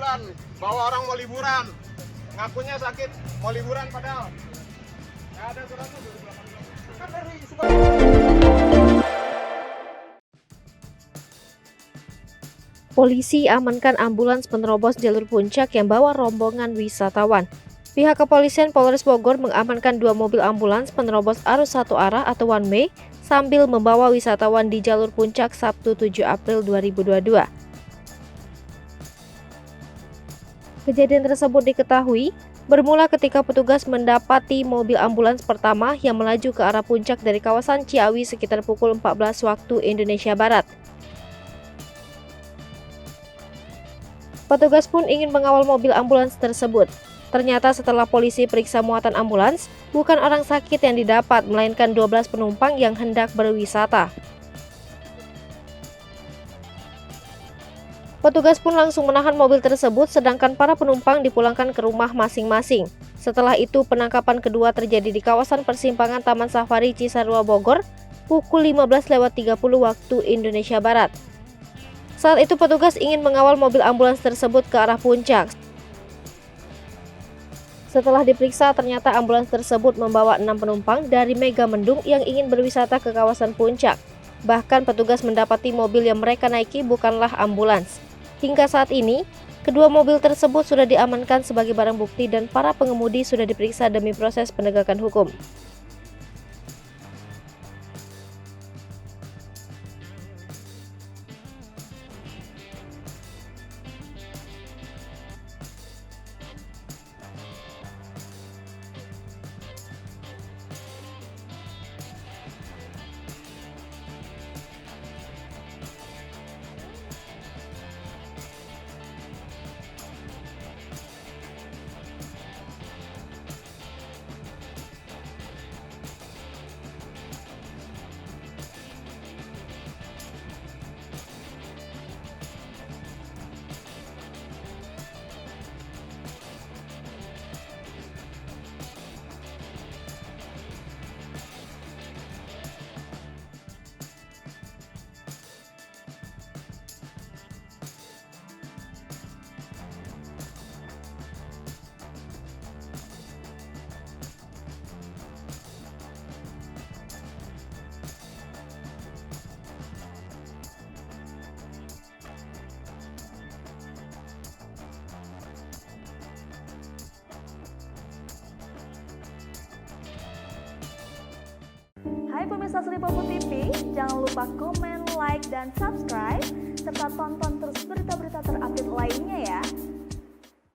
ambulan, bawa orang mau liburan. Ngakunya sakit, mau liburan padahal. Nggak ada suratnya 2018. Kan dari Polisi amankan ambulans penerobos jalur puncak yang bawa rombongan wisatawan. Pihak kepolisian Polres Bogor mengamankan 2 mobil ambulans penerobos arus satu arah atau one way sambil membawa wisatawan di jalur puncak Sabtu 7 April 2022. Kejadian tersebut diketahui bermula ketika petugas mendapati mobil ambulans pertama yang melaju ke arah puncak dari kawasan Ciawi sekitar pukul 14 waktu Indonesia Barat. Petugas pun ingin mengawal mobil ambulans tersebut. Ternyata setelah polisi periksa muatan ambulans, bukan orang sakit yang didapat, melainkan 12 penumpang yang hendak berwisata. Petugas pun langsung menahan mobil tersebut, sedangkan para penumpang dipulangkan ke rumah masing-masing. Setelah itu, penangkapan kedua terjadi di kawasan persimpangan Taman Safari Cisarua Bogor, pukul 15.30 waktu Indonesia Barat. Saat itu petugas ingin mengawal mobil ambulans tersebut ke arah puncak. Setelah diperiksa, ternyata ambulans tersebut membawa 6 penumpang dari Megamendung yang ingin berwisata ke kawasan puncak. Bahkan petugas mendapati mobil yang mereka naiki bukanlah ambulans. Hingga saat ini, kedua mobil tersebut sudah diamankan sebagai barang bukti dan para pengemudi sudah diperiksa demi proses penegakan hukum. Hai pemirsa Sri Popo TV, jangan lupa komen, like, dan subscribe, serta tonton terus berita-berita terupdate lainnya ya.